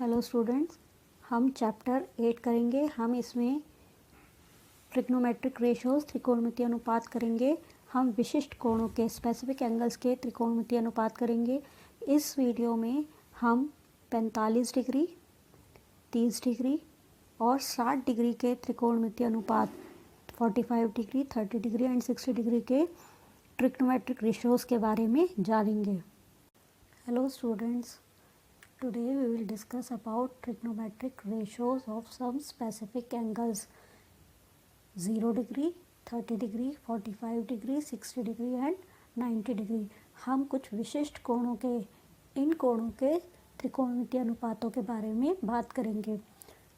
Hello students, हम chapter 8 करेंगे। हम इसमें ट्रिग्नोमेट्रिक रेशियोज त्रिकोणमितीय अनुपात करेंगे। हम विशिष्ट कोणों के स्पेसिफिक एंगल्स के त्रिकोणमितीय अनुपात करेंगे। इस वीडियो में हम 45 डिग्री, 30 डिग्री और 60 डिग्री के त्रिकोणमितीय अनुपात 45 डिग्री, 30 डिग्री एंड 60 डिग्री के ट्रिग्नोमेट्रिक रेशियोज के बारे में जानेंगे। Hello students, today we will discuss about trigonometric ratios of some specific angles 0 degree, 30 degree, 45 degree, 60 degree and 90 degree। हम कुछ विशिष्ट कोणों के इन कोणों के त्रिकोणमितीय अनुपातों के बारे में बात करेंगे।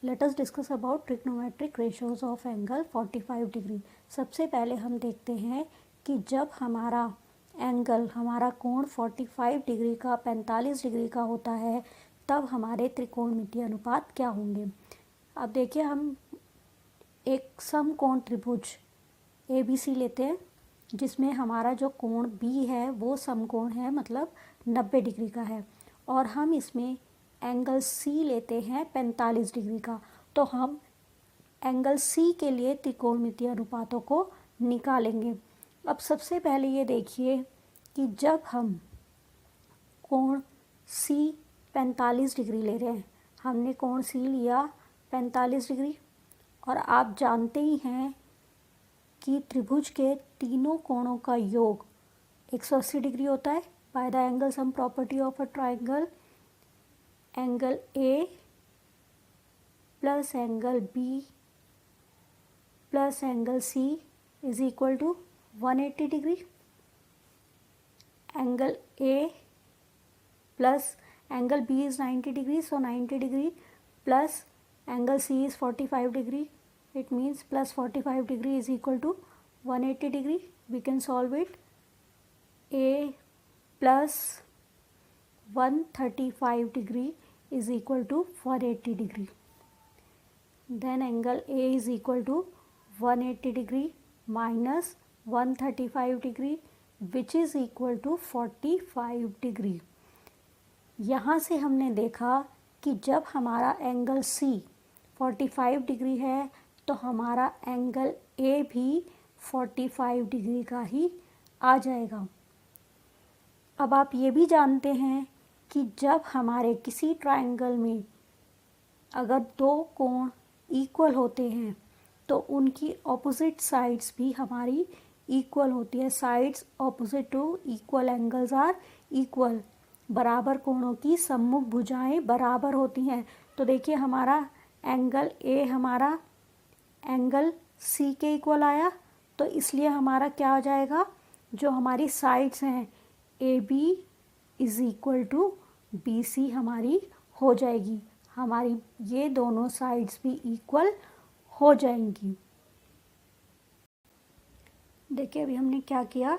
Let us discuss about trigonometric ratios of angle 45 degree। सबसे पहले हम देखते हैं कि जब हमारा कोण 45 डिग्री का 45 डिग्री का होता है तब हमारे त्रिकोणमितीय अनुपात क्या होंगे। अब देखिए, हम एक समकोण त्रिभुज ABC लेते हैं जिसमें हमारा जो कोण B है वो समकोण है, मतलब 90 डिग्री का है, और हम इसमें एंगल C लेते हैं 45 डिग्री का। तो हम एंगल C के लिए त्रिकोणमितीय अनुपातों को निकालेंगे। अब सबसे पहले ये देखिए कि जब हम कोण C 45 डिग्री ले रहे हैं, हमने कोण C लिया 45 डिग्री, और आप जानते ही हैं कि त्रिभुज के तीनों कोणों का योग 180 डिग्री होता है। By the angle sum property of a triangle, angle A plus angle B plus angle C is equal to 180 degree. Angle A plus angle B is 90 degree, so 90 degree plus angle C is 45 degree. It means plus 45 degree is equal to 180 degree. We can solve it. A plus 135 degree is equal to 180 degree. Then angle A is equal to 180 degree minus 135 degree, which is equal to 45 degree. यहाँ से हमने देखा कि जब हमारा angle C 45 degree है तो हमारा एंगल A भी 45 डिग्री का ही आ जाएगा। अब आप ये भी जानते हैं कि जब हमारे किसी ट्रायंगल में अगर दो कोण इक्वल होते हैं तो उनकी ऑपोजिट साइड्स भी हमारी इक्वल होती है। Sides opposite to equal angles are equal. बराबर कोणों की सम्मुख भुजाएं बराबर होती हैं। तो देखिए, हमारा एंगल A हमारा एंगल C के इक्वल आया, तो इसलिए हमारा क्या हो जाएगा, जो हमारी साइड्स हैं AB is equal to BC हमारी हो जाएगी। हमारी ये दोनों साइड्स भी इक्वल हो जाएंगी। देखिए, अभी हमने क्या किया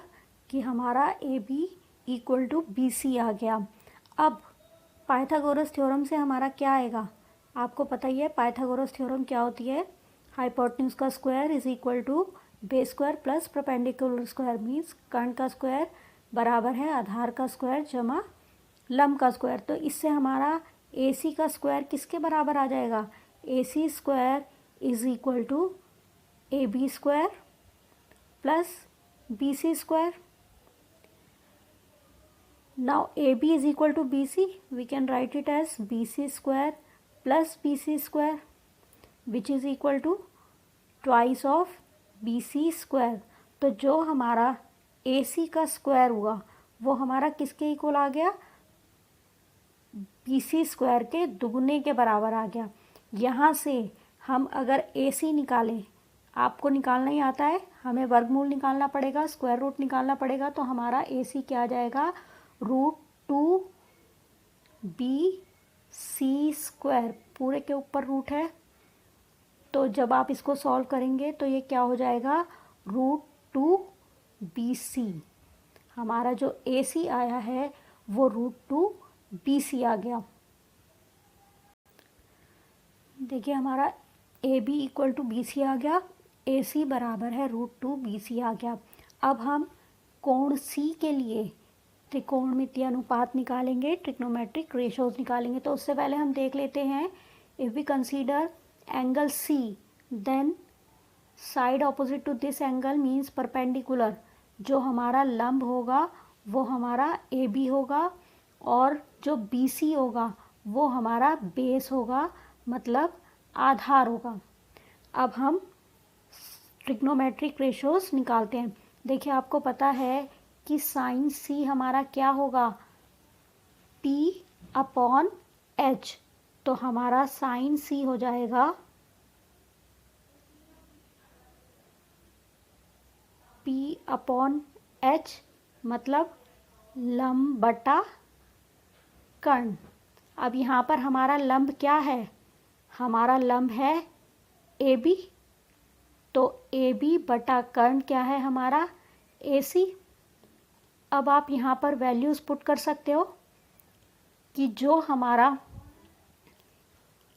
कि हमारा AB इक्वल टू BC आ गया। अब पाइथागोरस थ्योरम से हमारा क्या आएगा, आपको पता ही है पाइथागोरस थ्योरम क्या होती है। हाइपोटेन्यूज का square is equal to base square plus perpendicular square, means कर्ण का स्क्वायर बराबर है आधार का स्क्वायर जमा लंब का स्क्वायर। तो इससे हमारा AC का स्क्वायर किसके बराबर आ जाएगा, AC square is equal to AB square plus BC square. Now AB is equal to BC, we can write it as BC square plus BC square, which is equal to twice of BC square। तो जो हमारा AC का square हुआ वो हमारा किसके equal आ गया, BC square के दुगने के बराबर आ गया। यहाँ से हम अगर AC निकालें, आपको निकालना ही आता है, हमें वर्गमूल निकालना पड़ेगा, स्क्वायर रूट निकालना पड़ेगा, तो हमारा AC क्या आ जाएगा, √2 BC स्क्वायर। पूरे के ऊपर रूट है, तो जब आप इसको सॉल्व करेंगे तो ये क्या हो जाएगा, √2 BC। हमारा जो AC आया है वो √2 BC आ गया। देखिए, हमारा AB इक्वल टू BC आ गया, AC बराबर है √2 BC आ गया। अब हम कोण C के लिए त्रिकोणमितीय अनुपात निकालेंगे, ट्रिग्नोमेट्रिक रेशोज निकालेंगे। तो उससे पहले हम देख लेते हैं, if we consider angle C then side opposite to this angle means perpendicular. जो हमारा लंब होगा वो हमारा ए बी होगा और जो बी सी होगा वो हमारा बेस होगा, मतलब आधार होगा। अब हम ट्रिग्नोमेट्रिक रेशोज निकालते हैं। देखिए आपको पता है कि साइन सी हमारा क्या होगा, पी अपॉन एच। तो हमारा साइन सी हो जाएगा पी अपॉन एच, मतलब लंब बटा कर्ण। अब यहाँ पर हमारा लंब क्या है, हमारा लंब है ए बी, तो ए बी बटा कर्ण क्या है हमारा ए सी। अब आप यहाँ पर वैल्यूज़ पुट कर सकते हो कि जो हमारा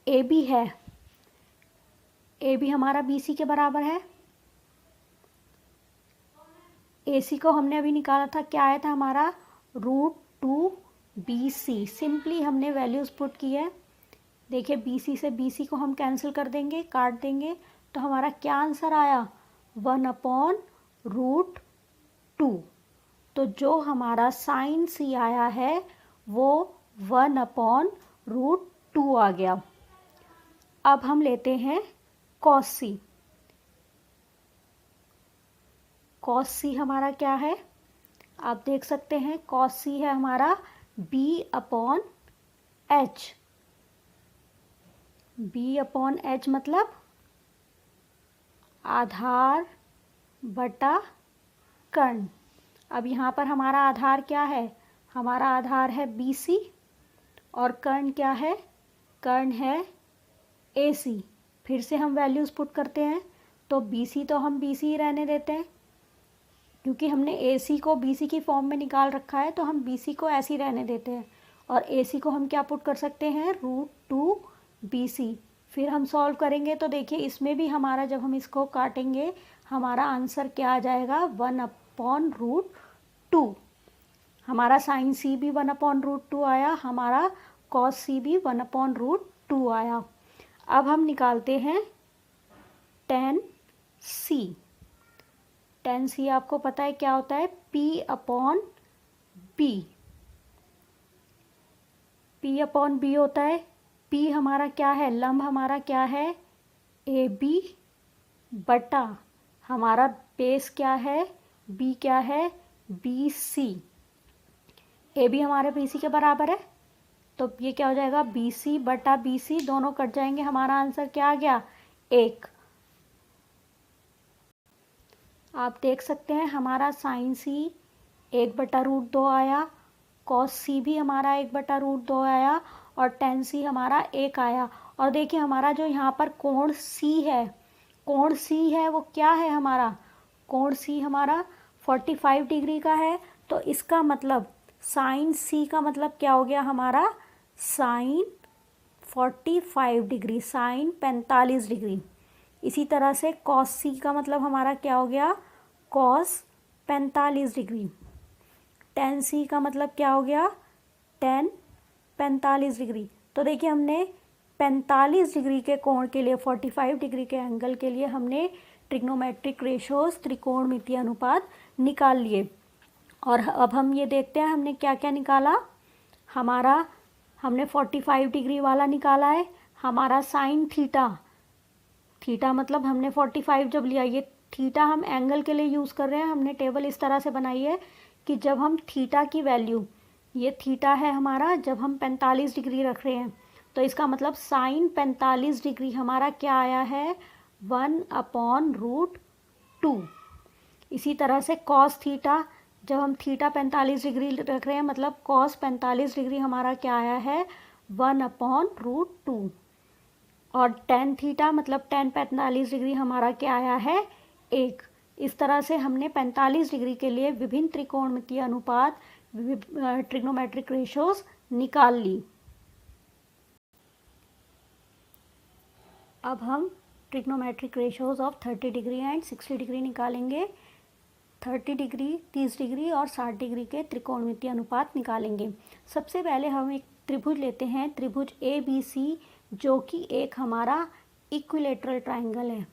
ए बी है, ए बी हमारा बी सी के बराबर है। ए सी को हमने अभी निकाला था, क्या आया था हमारा √2 बी सी। सिंपली हमने वैल्यूज़ पुट की है। देखिए बी सी से बी सी को हम कैंसिल कर देंगे, काट देंगे, तो हमारा क्या आंसर आया, 1/√2। तो जो हमारा साइन सी आया है वो 1/√2 आ गया। अब हम लेते हैं कॉस सी। कॉस सी हमारा क्या है, आप देख सकते हैं कॉस सी है हमारा B upon H. B upon H मतलब आधार बटा कर्ण। अब यहाँ पर हमारा आधार क्या है, हमारा आधार है बी सी और कर्ण क्या है, कर्ण है ए सी। फिर से हम वैल्यूज़ पुट करते हैं, तो बी सी तो हम बी सी ही रहने देते हैं, क्योंकि हमने ए सी को बी सी की फॉर्म में निकाल रखा है, तो हम बी सी को ऐसे ही रहने देते हैं। और ए सी को हम क्या पुट कर सकते हैं, √2 बी सी। फिर हम सॉल्व करेंगे तो देखिए इसमें भी हमारा, जब हम इसको काटेंगे हमारा आंसर क्या आ जाएगा, 1/√2। हमारा साइन सी भी 1/√2 आया, हमारा कॉस सी भी 1/√2 आया। अब हम निकालते हैं टेन सी। टेन सी आपको पता है क्या होता है, P upon B. P upon B होता है, पी हमारा क्या है, लंब हमारा क्या है ए बी बटा हमारा बेस क्या है, बी क्या है बी सी। ए बी हमारे बी सी के बराबर है, तो ये क्या हो जाएगा, बी सी बटा बी सी, दोनों कट जाएंगे, हमारा आंसर क्या आ गया 1। आप देख सकते हैं हमारा साइन सी 1/√2 आया, कॉस सी भी हमारा 1/√2 आया और टेन सी हमारा 1 आया। और देखिए हमारा जो यहाँ पर कोण सी है, कोण सी है वो क्या है हमारा, कोण सी हमारा 45 डिग्री का है। तो इसका मतलब साइन सी का मतलब क्या हो गया हमारा, साइन 45 डिग्री, साइन 45 डिग्री। इसी तरह से कॉस सी का मतलब हमारा क्या हो गया, कॉस 45 डिग्री। टेन सी का मतलब क्या हो गया, टेन 45 डिग्री। तो देखिए हमने 45 डिग्री के कोण के लिए, 45 डिग्री के एंगल के लिए हमने ट्रिग्नोमेट्रिक रेशोज, त्रिकोणमितीय अनुपात निकाल लिए। और अब हम ये देखते हैं हमने क्या क्या निकाला। हमारा हमने 45 डिग्री वाला निकाला है, हमारा साइन थीटा, थीटा मतलब हमने 45 जब लिया, ये थीटा हम एंगल के लिए यूज़ कर रहे हैं। हमने टेबल इस तरह से बनाई है कि जब हम थीटा की वैल्यू, ये थीटा है हमारा, जब हम 45 डिग्री रख रहे हैं तो इसका मतलब साइन 45 डिग्री हमारा क्या आया है, 1/√2। इसी तरह से कॉस थीटा, जब हम थीटा 45 डिग्री रख रहे हैं मतलब कॉस 45 डिग्री हमारा क्या आया है, 1/√2। और टेन थीटा मतलब टेन 45 डिग्री हमारा क्या आया है, 1। इस तरह से हमने 45 डिग्री के लिए विभिन्न त्रिकोणमितीय अनुपात, ट्रिग्नोमेट्रिक रेशोज निकाल ली। अब हम trigonometric ratios of 30 degree and 60 degree निकालेंगे। 30 डिग्री, 30 डिग्री और 60 डिग्री के त्रिकोणमितीय अनुपात निकालेंगे। सबसे पहले हम एक त्रिभुज लेते हैं, त्रिभुज ABC, जो कि एक हमारा इक्विलेटरल ट्राइंगल है।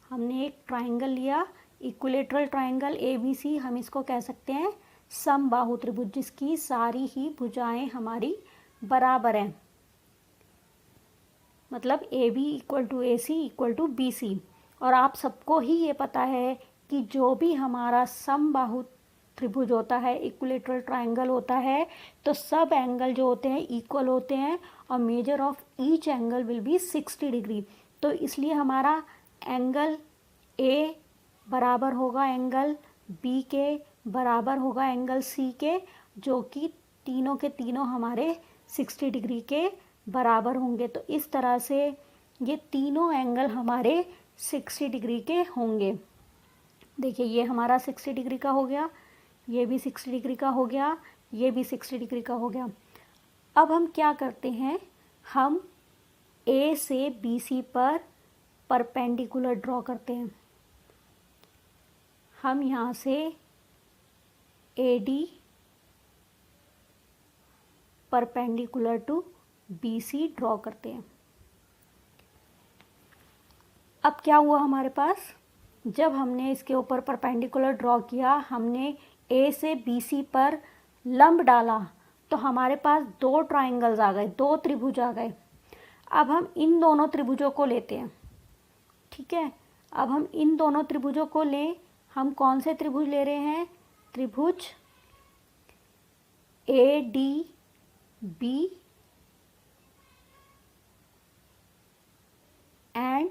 हमने एक ट्राइंगल लिया, इक्विलेटरल ट्राइंगल ABC, हम इसको कह सकते हैं समबाहु त्रिभुज, जिसकी सारी ही भुजाएं हमारी बराबर हैं। मतलब AB equal to AC equal to BC। और आप सबको ही ये पता है कि जो भी हमारा समबाहु त्रिभुज होता है, इक्विलेटरल ट्राइंगल होता है, तो सब एंगल जो होते हैं इक्वल होते हैं और measure of each angle will be 60 degree. तो इसलिए हमारा एंगल A बराबर होगा एंगल B के, बराबर होगा एंगल C के, जो कि तीनों के तीनों हमारे 60 डिग्री के बराबर होंगे। तो इस तरह से ये तीनों एंगल हमारे 60 डिग्री के होंगे। देखिए ये हमारा 60 डिग्री का हो गया, ये भी 60 डिग्री का हो गया, ये भी 60 डिग्री का हो गया। अब हम क्या करते हैं, हम A से BC पर परपेंडिकुलर ड्रॉ करते हैं। हम यहाँ से AD perpendicular to BC draw करते हैं। अब क्या हुआ हमारे पास, जब हमने इसके ऊपर परपेंडिकुलर ड्रॉ किया, हमने A से BC पर लंब डाला, तो हमारे पास दो ट्राइंगल्स आ गए, दो त्रिभुज आ गए। अब हम इन दोनों त्रिभुजों को लेते हैं, ठीक है। अब हम इन दोनों त्रिभुजों को लें, हम कौन से त्रिभुज ले रहे हैं, त्रिभुज ADB एंड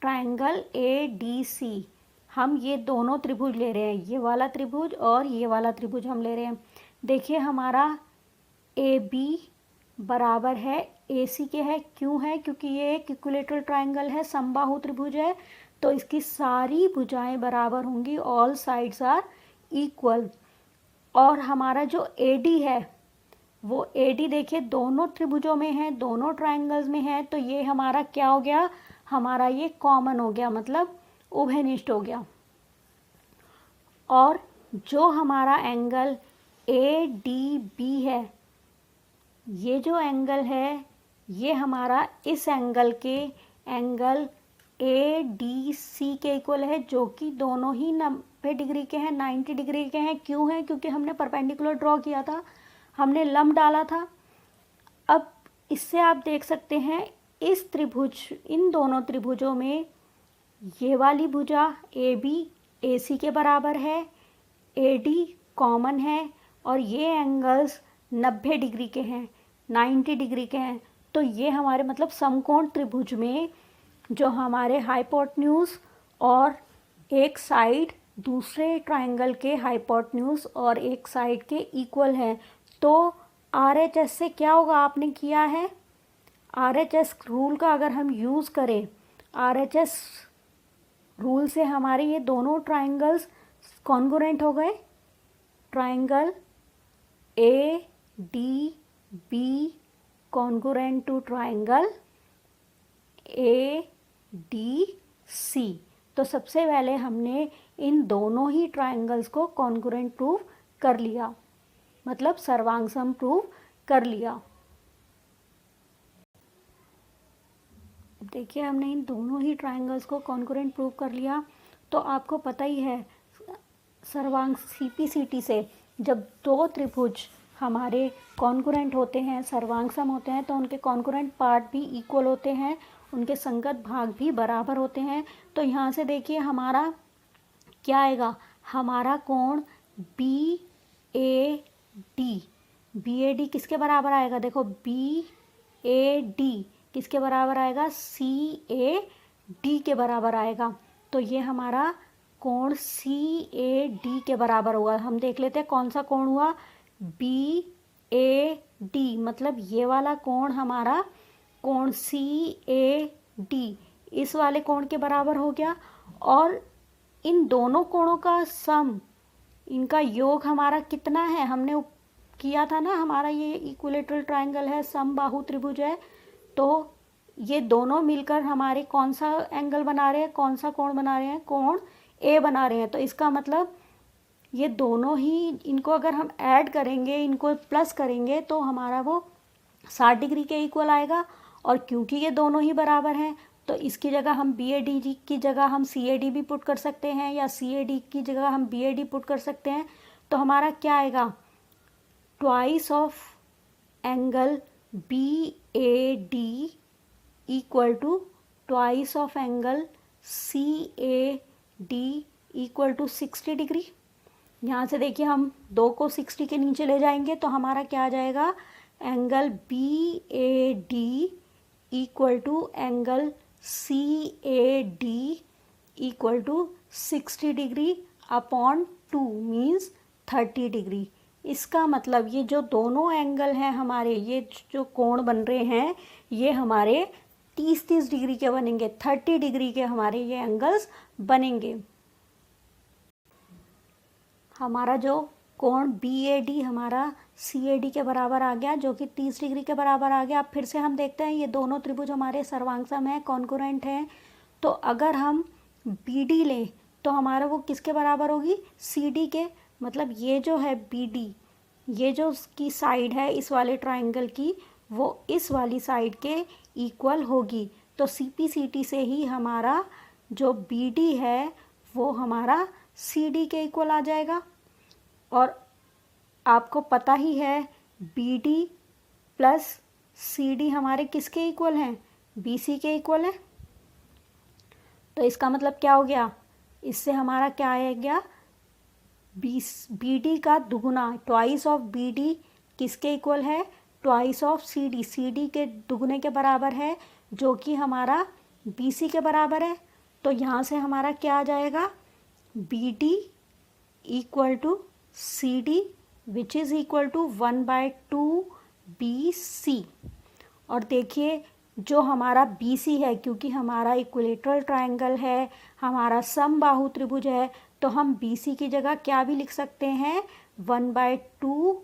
ट्राइंगल ADC। हम ये दोनों त्रिभुज ले रहे हैं, ये वाला त्रिभुज और ये वाला त्रिभुज हम ले रहे हैं। देखिए हमारा AB बराबर है AC के है, क्यों है, क्योंकि ये एक इक्विलेटरल ट्राइंगल है, समबाहु त्रिभुज है, तो इसकी सारी भुजाएं बराबर होंगी, ऑल साइड्स आर इक्वल। और हमारा जो AD है, वो AD देखिए दोनों त्रिभुजों में है, दोनों ट्राइंगल्स में है, तो ये हमारा क्या हो गया, हमारा ये कॉमन हो गया, मतलब उभयनिष्ठ हो गया। और जो हमारा एंगल ADB है, ये जो एंगल है, ये हमारा इस एंगल के एंगल ADC के इक्वल है, जो कि दोनों ही 90 डिग्री के हैं, 90 डिग्री के हैं। क्यों है, क्योंकि हमने परपेंडिकुलर ड्रॉ किया था, हमने लंब डाला था। अब इससे आप देख सकते हैं इस त्रिभुज, इन दोनों त्रिभुजों में ये वाली भुजा AB AC के बराबर है, AD कॉमन है, और ये एंगल्स 90 डिग्री के हैं, 90 डिग्री के हैं। तो ये हमारे मतलब समकोण त्रिभुज में जो हमारे हाइपोटेन्यूज और एक साइड दूसरे ट्राइंगल के हाइपोटेन्यूज और एक साइड के इक्वल है। तो RHS से क्या होगा, आपने किया है, RHS रूल का अगर हम यूज़ करें, RHS रूल से हमारे ये दोनों ट्राइंगल्स कॉन्ग्रुएंट हो गए। Triangle ADB congruent to triangle ADC। तो सबसे पहले हमने इन दोनों ही ट्राइंगल्स को कॉन्ग्रुएंट प्रूव कर लिया, मतलब सर्वांग सम प्रूव कर लिया। देखिए हमने इन दोनों ही ट्राइंगल्स को कॉन्ग्रुएंट प्रूव कर लिया। तो आपको पता ही है सर्वांग CPCT से, जब दो त्रिभुज हमारे कॉन्ग्रुएंट होते हैं, सर्वांग सम होते हैं, तो उनके कॉन्ग्रुएंट पार्ट भी इक्वल होते हैं, उनके संगत भाग भी बराबर होते हैं। तो यहाँ से देखिए हमारा क्या आएगा, हमारा कोण BAD किसके बराबर आएगा, देखो BAD किसके बराबर आएगा, CAD के बराबर आएगा। तो ये हमारा कोण CAD के बराबर होगा। हम देख लेते हैं कौन सा कोण हुआ, BAD, मतलब ये वाला कोण हमारा कोण CAD इस वाले कोण के बराबर हो गया। और इन दोनों कोणों का सम, इनका योग हमारा कितना है, हमने किया था ना, हमारा ये इक्विलेटरल ट्राइंगल है, समबाहु त्रिभुज है, तो ये दोनों मिलकर हमारे कौन सा एंगल बना रहे हैं, कौन सा कोण बना रहे हैं, कोण ए बना रहे हैं। तो इसका मतलब ये दोनों ही, इनको अगर हम ऐड करेंगे, इनको प्लस करेंगे तो हमारा वो 60 डिग्री के इक्वल आएगा। और क्योंकि ये दोनों ही बराबर हैं तो इसकी जगह हम बी ए डी की जगह हम सी ए डी भी पुट कर सकते हैं, या सी ए डी की जगह हम बी ए डी पुट कर सकते हैं। तो हमारा क्या आएगा, twice of angle B A D equal to twice of angle C A D equal to 60 degree. यहाँ से देखिए हम 2 को 60 के नीचे ले जाएंगे तो हमारा क्या आ जाएगा, angle B A D equal to angle C A D equal to 60 degree upon 2 means 30 degree. इसका मतलब ये जो दोनों एंगल हैं हमारे, ये जो कोण बन रहे हैं ये हमारे 30-30 डिग्री के बनेंगे, 30 डिग्री के हमारे ये एंगल्स बनेंगे। हमारा जो कोण बी ए डी हमारा सी ए डी के बराबर आ गया, जो कि 30 डिग्री के बराबर आ गया। अब फिर से हम देखते हैं ये दोनों त्रिभुज हमारे सर्वांगसम है, कॉन्करेंट हैं। तो अगर हम बी डी लें तो हमारा वो किसके बराबर होगी, सी डी के। मतलब ये जो है बी डी, ये जो उसकी साइड है इस वाले ट्राइंगल की, वो इस वाली साइड के इक्वल होगी। तो सी पी सी टी से ही हमारा जो बी डी है वो हमारा सी डी के इक्वल आ जाएगा। और आपको पता ही है B D plus C D हमारे किसके इक्वल हैं, बी सी के इक्वल है। तो इसका मतलब क्या हो गया, इससे हमारा क्या आ गया, बी डी का दुगुना, ट्वाइस ऑफ बी डी किसके इक्वल है, twice of C D, C D के दुगुने के बराबर है, जो कि हमारा बी सी के बराबर है। तो यहाँ से हमारा क्या आ जाएगा, B D equal to C D which is equal to 1/2 B C. और देखिए जो हमारा बी सी है, क्योंकि हमारा इक्विलेटरल ट्रायंगल है, हमारा समबाहु त्रिभुज है, तो हम बी सी की जगह क्या भी लिख सकते हैं, 1/2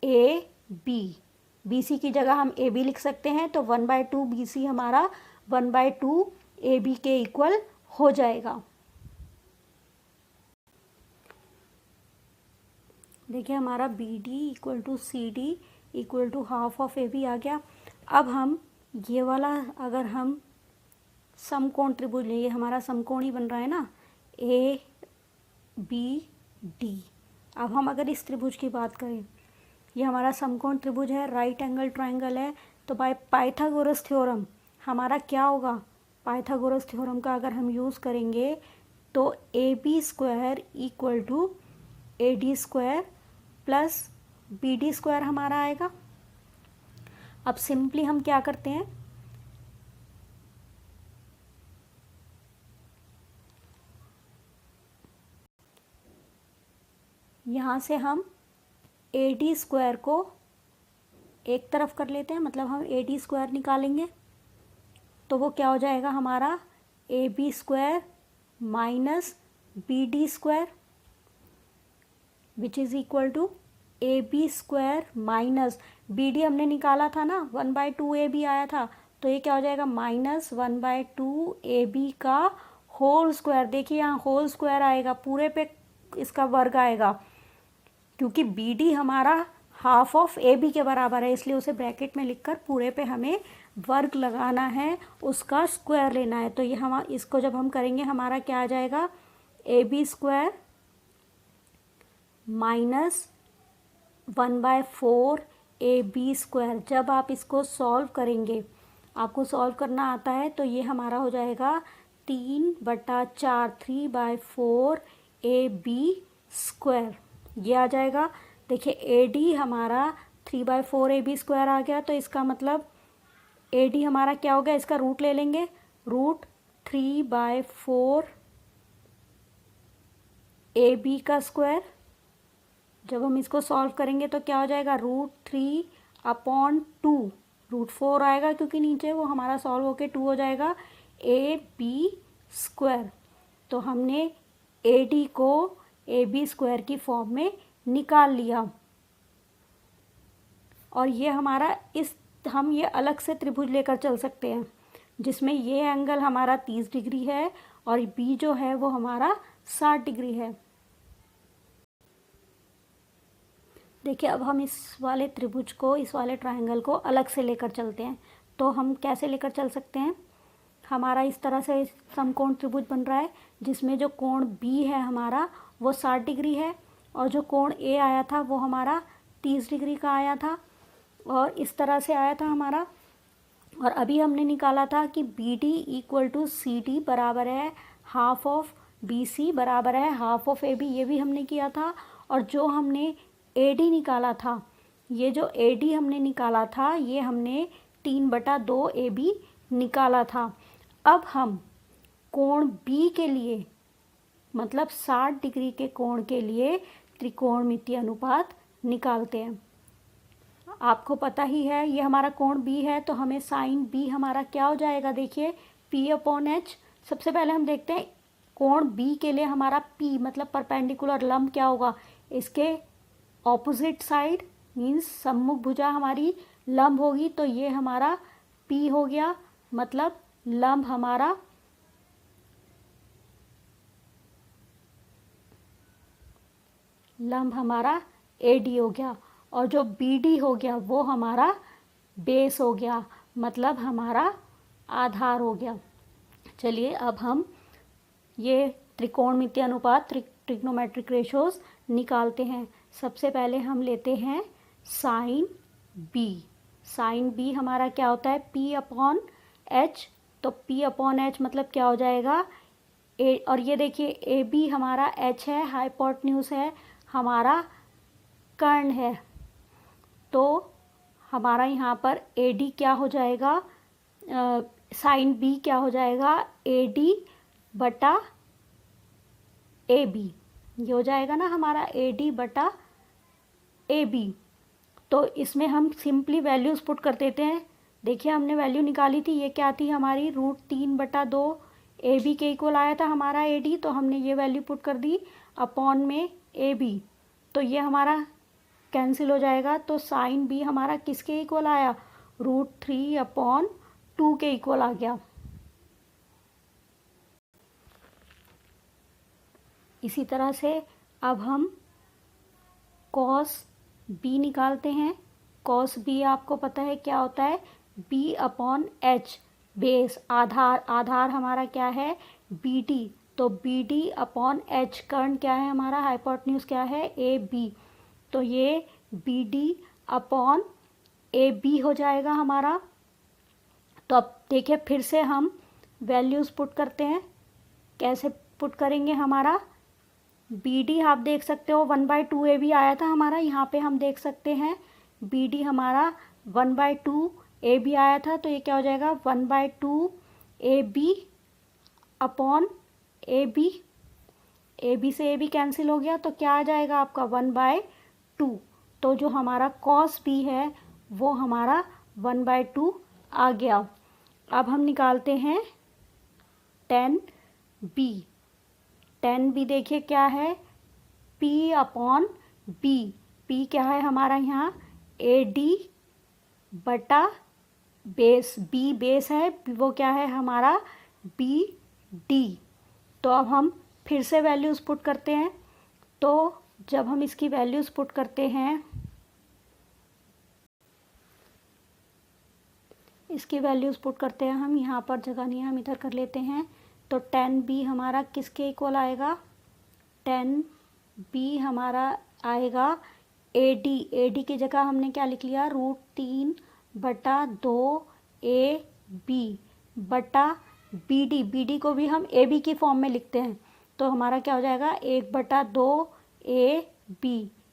ए बी। बी सी की जगह हम ए बी लिख सकते हैं, तो 1/2 बी सी हमारा 1/2 ए बी के इक्वल हो जाएगा। देखिए हमारा B D equal to C D equal to half of A B आ गया। अब हम ये वाला, अगर हम समकोण त्रिभुज लें, ये हमारा समकोण ही बन रहा है ना, ए बी डी। अब हम अगर इस त्रिभुज की बात करें, ये हमारा समकोण त्रिभुज है, राइट एंगल ट्रायंगल है। तो बाय पाइथागोरस थ्योरम हमारा क्या होगा, पाइथागोरस थ्योरम का अगर हम यूज़ करेंगे तो A B square equal to A D square plus B D square हमारा आएगा। अब सिंपली हम क्या करते हैं, यहाँ से हम ए डी स्क्वायर को एक तरफ कर लेते हैं, मतलब हम ए डी स्क्वायर निकालेंगे तो वो क्या हो जाएगा हमारा, A B square minus B D square which is equal to A B square minus B D हमने निकाला था ना, 1/2 ए बी आया था, तो ये क्या हो जाएगा, माइनस 1/2 ए बी का होल स्क्वायर। देखिए यहाँ होल स्क्वायर आएगा, पूरे पे इसका वर्ग आएगा, क्योंकि बी डी हमारा हाफ ऑफ ए बी के बराबर है, इसलिए उसे ब्रैकेट में लिखकर पूरे पे हमें वर्ग लगाना है, उसका स्क्वायर लेना है। तो ये हम इसको जब हम करेंगे हमारा क्या आ जाएगा, A B square minus 1/4 A B square. जब आप इसको सॉल्व करेंगे, आपको सॉल्व करना आता है, तो ये हमारा हो जाएगा 3/4 3/4 ए बी स्क्वायर, ये आ जाएगा। देखिए ए डी हमारा 3/4 ए बी स्क्वायर आ गया, तो इसका मतलब ए डी हमारा क्या हो गया, इसका रूट ले लेंगे, रूट 3/4 ए बी का स्क्वायर। जब हम इसको सॉल्व करेंगे तो क्या हो जाएगा, √3/2, √4 आएगा क्योंकि नीचे वो हमारा सॉल्व होके 2 हो जाएगा, ए बी स्क्वायर। तो हमने ए डी को ए बी स्क्वायर की फॉर्म में निकाल लिया। और ये हमारा हम ये अलग से त्रिभुज लेकर चल सकते हैं। जिसमें ये एंगल हमारा 30 डिग्री है और बी जो है वो हमारा 60 डिग्री है। देखिए अब हम इस वाले त्रिभुज को, इस वाले ट्रायंगल को अलग से लेकर चलते हैं। तो हम कैसे लेकर चल सकते हैं? हमारा इस तरह से समकोण त्रिभुज बन रहा है जिसमें जो कोण बी है हमारा वो 60 डिग्री है और जो कोण ए आया था वो हमारा 30 डिग्री का आया था और इस तरह से आया था हमारा। और अभी हमने निकाला था कि B D equal to C D बराबर है हाफ ऑफ बी सी बराबर है हाफ ऑफ ए बी, ये भी हमने किया था। और जो हमने ए डी निकाला था, ये जो ए डी हमने निकाला था ये हमने 3/2 ए बी निकाला था। अब हम कोण बी के लिए, मतलब 60 डिग्री के कोण के लिए त्रिकोणमितीय अनुपात निकालते हैं। आपको पता ही है ये हमारा कोण बी है तो हमें साइन बी हमारा क्या हो जाएगा? देखिए P/H। सबसे पहले हम देखते हैं कोण बी के लिए हमारा P मतलब परपेंडिकुलर लंब क्या होगा? इसके ऑपोजिट साइड मीन्स सम्मुख भुजा हमारी लंब होगी, तो ये हमारा P हो गया, मतलब लंब हमारा AD हो गया। और जो BD हो गया वो हमारा बेस हो गया, मतलब हमारा आधार हो गया। चलिए अब हम ये त्रिकोणमितीय अनुपात, ट्रिग्नोमेट्रिक रेशोज निकालते हैं। सबसे पहले हम लेते हैं साइन बी। साइन बी हमारा क्या होता है? P/H। तो P/H मतलब क्या हो जाएगा? ए। और ये देखिए ए बी हमारा H है, हाइपोटेन्यूज है, हमारा कर्ण है, तो हमारा यहाँ पर ए डी क्या हो जाएगा? साइन बी क्या हो जाएगा? AD बटा AB, ये हो जाएगा ना हमारा AD बटा AB। तो इसमें हम सिंपली वैल्यूज़ पुट कर देते हैं। देखिए हमने वैल्यू निकाली थी, ये क्या थी हमारी? √3/2 AB के इक्वल आया था हमारा AD, तो हमने ये वैल्यू पुट कर दी अपॉन में AB, तो ये हमारा कैंसिल हो जाएगा। तो साइन बी हमारा किसके इक्वल आया? √3/2 के इक्वल आ गया। इसी तरह से अब हम कॉस बी निकालते हैं। कॉस बी आपको पता है क्या होता है? B/H बेस, आधार। आधार हमारा क्या है? BD, तो BD/H। कर्ण क्या है हमारा? हाइपोटेन्यूज क्या है? AB, तो ये BD/AB हो जाएगा हमारा। तो अब देखिए फिर से हम वैल्यूज़ पुट करते हैं। कैसे पुट करेंगे? हमारा BD आप देख सकते हो 1/2 AB आया था हमारा, यहाँ पे हम देख सकते हैं BD हमारा 1/2 AB आया था, तो ये क्या हो जाएगा? 1/2 AB/AB। AB से AB कैंसिल हो गया, तो क्या आ जाएगा आपका? 1/2। तो जो हमारा कॉस बी है वो हमारा 1/2 आ गया। अब हम निकालते हैं tan B। tan B देखिए क्या है? P/B। P क्या है हमारा यहाँ? AD बटा बेस, B बेस है, वो क्या है हमारा? BD। तो अब हम फिर से वैल्यूज़ पुट करते हैं। तो जब हम इसकी वैल्यूज़ पुट करते हैं, हम यहाँ पर जगह नहीं है, हम इधर कर लेते हैं। तो tan B हमारा किसके इक्वल आएगा? tan B हमारा आएगा AD की जगह हमने क्या लिख लिया? √3/2 AB बटा BD को भी हम AB की फॉर्म में लिखते हैं, तो हमारा क्या हो जाएगा? 1/2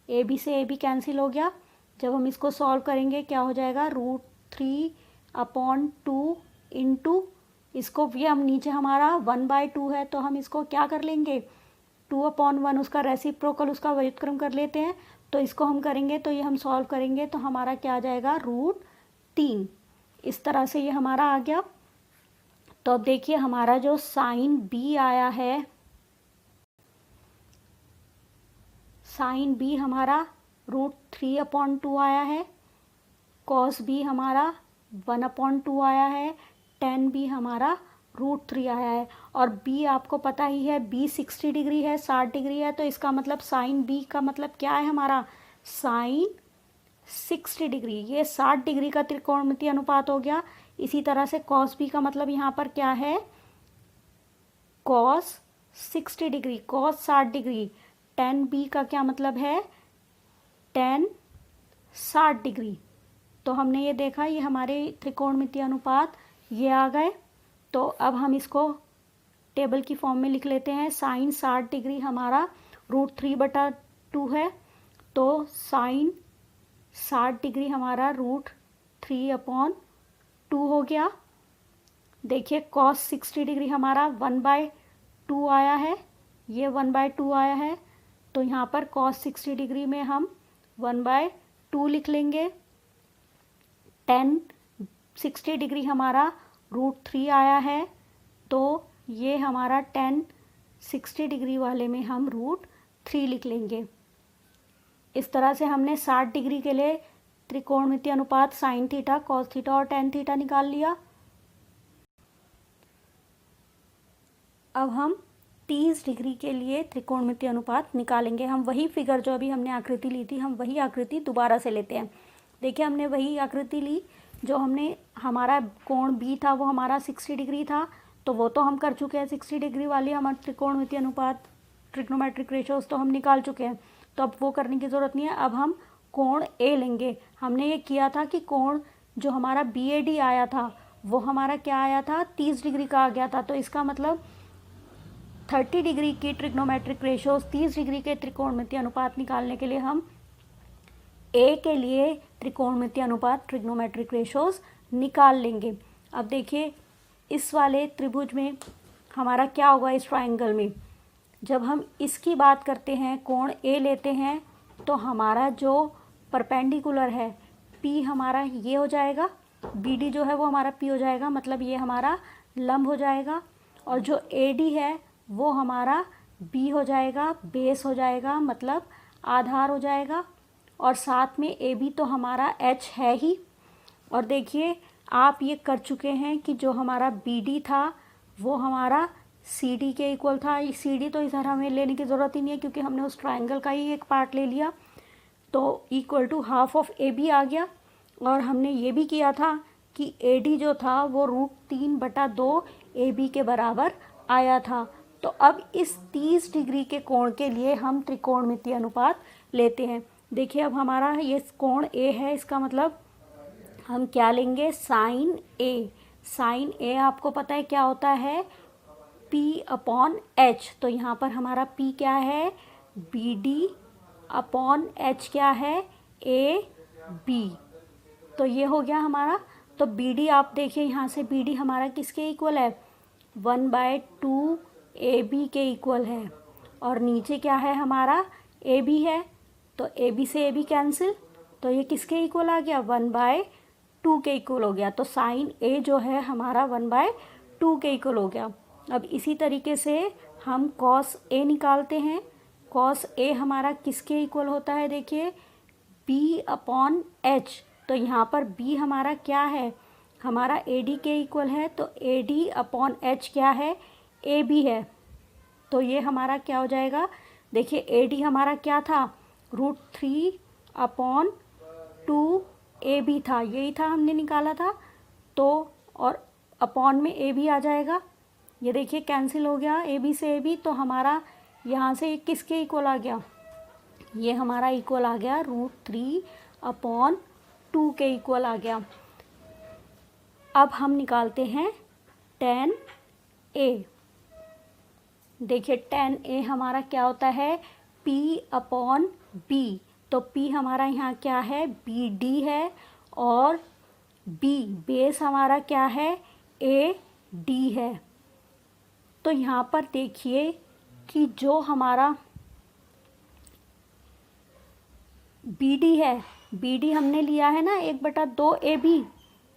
AB से AB कैंसिल हो गया। जब हम इसको सॉल्व करेंगे क्या हो जाएगा? √3/2 इंटू इसको भी हम नीचे हमारा 1/2 है, तो हम इसको क्या कर लेंगे? 2/1 उसका रेसिप्रोकल, उसका व्युत्क्रम कर लेते हैं। तो इसको हम करेंगे, तो ये हम सॉल्व करेंगे तो हमारा क्या आ जाएगा? √3। इस तरह से ये हमारा आ गया। तो अब देखिए हमारा जो साइन बी आया है, साइन बी हमारा √3/2 आया है, कॉस बी हमारा 1/2 आया है, tan b हमारा √3 आया है। और b आपको पता ही है, b 60 डिग्री है, 60 डिग्री है, तो इसका मतलब साइन b का मतलब क्या है हमारा, साइन 60 डिग्री। ये 60 डिग्री का त्रिकोणमितीय अनुपात हो गया। इसी तरह से cos b का मतलब यहाँ पर क्या है, cos 60 degree, cos 60 degree. tan b का क्या मतलब है, tan 60 डिग्री। तो हमने ये देखा, ये हमारे त्रिकोणमितीय अनुपात ये आ गए। तो अब हम इसको टेबल की फॉर्म में लिख लेते हैं। साइन 60 डिग्री हमारा √3/2 है, तो साइन 60 डिग्री हमारा √3/2 हो गया। देखिए cos 60 डिग्री हमारा 1/2 आया है, ये 1/2 आया है, तो यहाँ पर cos 60 डिग्री में हम 1/2 लिख लेंगे। tan 60 डिग्री हमारा √3 आया है, तो ये हमारा tan 60 डिग्री वाले में हम √3 लिख लेंगे। इस तरह से हमने 60 डिग्री के लिए त्रिकोणमितीय अनुपात साइन थीटा, कॉस थीटा और tan थीटा निकाल लिया। अब हम 30 डिग्री के लिए त्रिकोणमितीय अनुपात निकालेंगे। हम वही फिगर जो अभी हमने आकृति ली थी, हम वही आकृति दोबारा से लेते हैं। देखिए हमने वही आकृति ली, जो हमने हमारा कोण बी था वो हमारा 60 डिग्री था, तो वो तो हम कर चुके हैं। 60 डिग्री वाली हमारा त्रिकोणमितीय अनुपात, ट्रिग्नोमेट्रिक रेशियोज तो हम निकाल चुके हैं, तो अब वो करने की ज़रूरत नहीं है। अब हम कोण ए लेंगे। हमने ये किया था कि कोण जो हमारा BAD आया था वो हमारा क्या आया था, 30 डिग्री का आ गया था। तो इसका मतलब 30 डिग्री की ट्रिग्नोमेट्रिक रेशियोज, 30 डिग्री के त्रिकोणमितीय अनुपात निकालने के लिए हम ए के लिए त्रिकोणमितीय अनुपात, ट्रिग्नोमेट्रिक रेशियोज निकाल लेंगे। अब देखिए इस वाले त्रिभुज में हमारा क्या होगा, इस ट्रायंगल में जब हम इसकी बात करते हैं, कोण ए लेते हैं, तो हमारा जो परपेंडिकुलर है P हमारा ये हो जाएगा, BD जो है वो हमारा P हो जाएगा, मतलब ये हमारा लंब हो जाएगा। और जो AD है वो हमारा B हो जाएगा, बेस हो जाएगा, मतलब आधार हो जाएगा। और साथ में AB तो हमारा H है ही। और देखिए आप ये कर चुके हैं कि जो हमारा BD था वो हमारा CD के इक्वल था। CD तो इधर हमें लेने की ज़रूरत ही नहीं है, क्योंकि हमने उस ट्रायंगल का ही एक पार्ट ले लिया, तो equal to half of AB आ गया। और हमने ये भी किया था कि AD जो था वो √3/2 AB के बराबर आया था। तो अब इस 30 डिग्री के कोण के लिए हम त्रिकोणमितीय अनुपात लेते हैं। देखिए अब हमारा ये कोण A है, इसका मतलब हम क्या लेंगे, साइन A। साइन A आपको पता है क्या होता है, P/H। तो यहाँ पर हमारा P क्या है, BD/H क्या है, AB। तो ये हो गया हमारा। तो BD आप देखिए यहाँ से BD हमारा किसके इक्वल है, 1/2 AB के इक्वल है। और नीचे क्या है हमारा, AB है, तो AB से AB कैंसिल, तो ये किसके इक्वल आ गया, 1/2 के इक्वल हो गया। तो साइन A जो है हमारा 1/2 के इक्वल हो गया। अब इसी तरीके से हम cos A निकालते हैं। cos A हमारा किसके इक्वल होता है, देखिए B/H। तो यहाँ पर B हमारा क्या है, हमारा AD के इक्वल है, तो AD/H क्या है, AB है। तो ये हमारा क्या हो जाएगा, देखिए AD हमारा क्या था, √3/2 AB था, यही था हमने निकाला था। तो और अपॉन में AB आ जाएगा, ये देखिए कैंसिल हो गया AB से AB। तो हमारा यहाँ से किसके इक्वल आ गया, ये हमारा इक्वल आ गया √3/2 के इक्वल आ गया। अब हम निकालते हैं tan A। देखिए tan A हमारा क्या होता है, P/B। तो P हमारा यहाँ क्या है, BD है, और B बेस हमारा क्या है, AD है। तो यहाँ पर देखिए कि जो हमारा BD है, BD हमने लिया है ना 1/2 AB,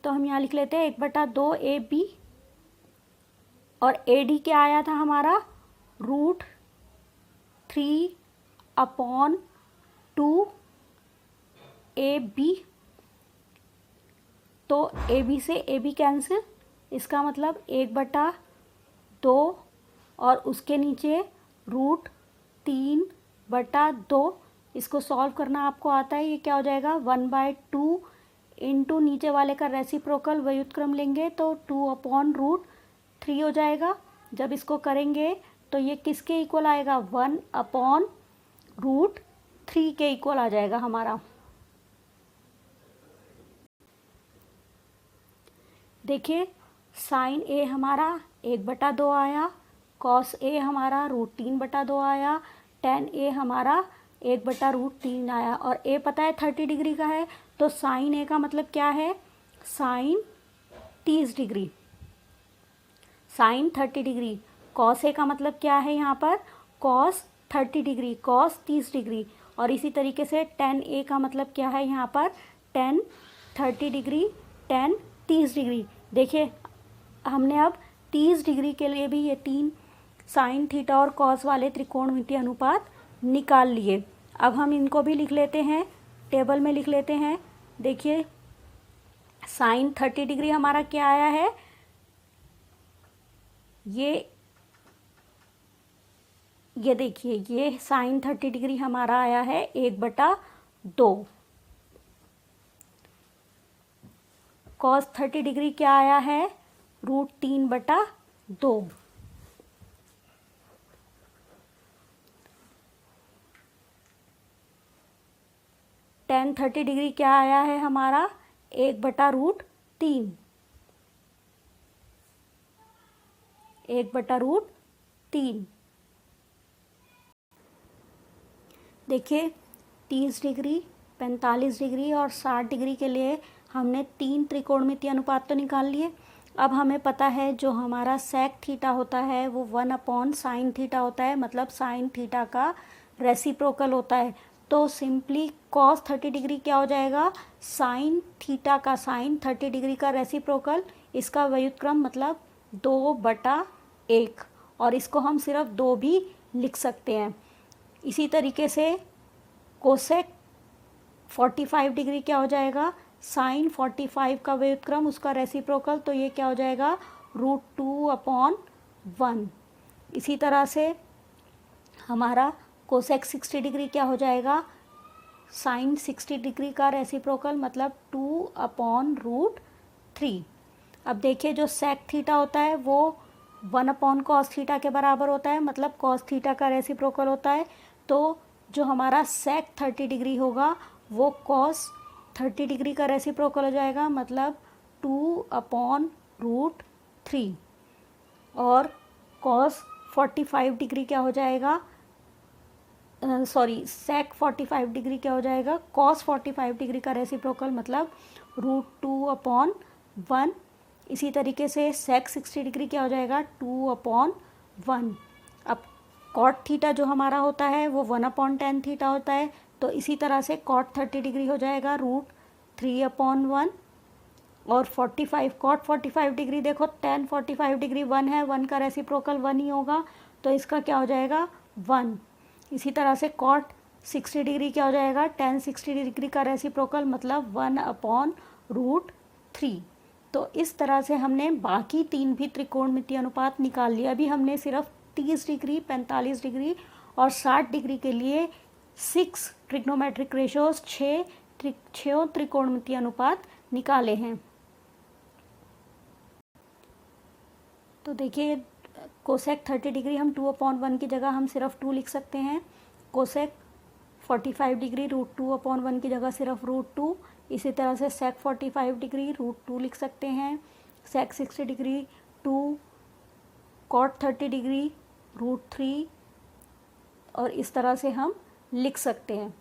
तो हम यहाँ लिख लेते हैं 1/2 AB। और AD क्या आया था हमारा, √3/2 AB। तो AB से AB कैंसिल, इसका मतलब 1/2 और उसके नीचे √3/2। इसको सॉल्व करना आपको आता है। ये क्या हो जाएगा 1/2 इंटू नीचे वाले का रेसिप्रोकल व्युत्क्रम लेंगे तो 2/√3 हो जाएगा। जब इसको करेंगे तो ये किसके इक्वल आएगा 1/√3 के इक्वल आ जाएगा हमारा। देखिए साइन ए हमारा 1/2 आया, कॉस ए हमारा √3/2 आया, टेन ए हमारा 1/√3 आया और ए पता है 30 डिग्री का है। तो साइन ए का मतलब क्या है sine 30 degree, sine 30 degree. Cos A का मतलब क्या है यहाँ पर कॉस 30 डिग्री, कॉस 30 डिग्री। और इसी तरीके से टेन ए का मतलब क्या है यहाँ पर टेन 30 डिग्री, टेन 30 डिग्री। देखिए हमने अब 30 डिग्री के लिए भी ये 3 साइन थीटा और कॉस वाले त्रिकोणमितीय अनुपात निकाल लिए। अब हम इनको भी लिख लेते हैं, टेबल में लिख लेते हैं। देखिए साइन 30 डिग्री हमारा क्या आया है, ये देखिए ये साइन 30 डिग्री हमारा आया है 1/2। कॉस 30 डिग्री क्या आया है √3/2। टेन 30 डिग्री क्या आया है हमारा 1/√3, 1/√3। देखिए 30 डिग्री, 45 डिग्री और 60 डिग्री के लिए हमने 3 त्रिकोणमितीय अनुपात तो निकाल लिए। अब हमें पता है जो हमारा सेक थीटा होता है वो 1/sin थीटा होता है, मतलब साइन थीटा का रेसिप्रोकल होता है। तो सिंपली कॉस 30 डिग्री क्या हो जाएगा साइन थीटा का साइन 30 डिग्री का रेसिप्रोकल, इसका व्युत्क्रम मतलब 2/1 और इसको हम सिर्फ 2 भी लिख सकते हैं। इसी तरीके से कोसेक 45 डिग्री क्या हो जाएगा साइन 45 का व्युत्क्रम उसका रेसिप्रोकल, तो ये क्या हो जाएगा √2/1। इसी तरह से हमारा कोसेक 60 डिग्री क्या हो जाएगा साइन 60 डिग्री का रेसिप्रोकल मतलब 2/√3। अब देखिए जो सेक थीटा होता है वो 1/cos थीटा के बराबर होता है, मतलब cos थीटा का रेसिप्रोकल होता है। तो जो हमारा सेक 30 डिग्री होगा वो cos 30 डिग्री का रेसिप्रोकल हो जाएगा, मतलब 2/√3। और cos 45 डिग्री क्या हो जाएगा सेक 45 डिग्री क्या हो जाएगा cos 45 डिग्री का रेसिप्रोकल मतलब √2/1। इसी तरीके से सेक 60 डिग्री क्या हो जाएगा 2/1। अब कॉट थीटा जो हमारा होता है वो 1/tan थीटा होता है, तो इसी तरह से कॉट 30 डिग्री हो जाएगा √3/1। और 45 कॉट 45 डिग्री देखो tan 45 डिग्री 1 है, 1 का रेसिप्रोकल 1 ही होगा, तो इसका क्या हो जाएगा 1। इसी तरह से कॉट 60 डिग्री क्या हो जाएगा tan 60 डिग्री का रेसिप्रोकल मतलब 1/√3। तो इस तरह से हमने बाकी 3 भी त्रिकोणमितीय अनुपात निकाल लिया। अभी हमने सिर्फ 30 डिग्री, 45 डिग्री और 60 डिग्री के लिए 6 ट्रिग्नोमेट्रिक रेशियोज 6 त्रिकोणमितीय अनुपात निकाले हैं। तो देखिए कोसेक 30 डिग्री हम 2/1 की जगह हम सिर्फ 2 लिख सकते हैं। कोसेक 45 डिग्री √2/1 की जगह सिर्फ √2। इसी तरह से सेक 45 डिग्री √2 लिख सकते हैं। सेक 60 डिग्री 2, कॉट 30 डिग्री √3 और इस तरह से हम लिख सकते हैं।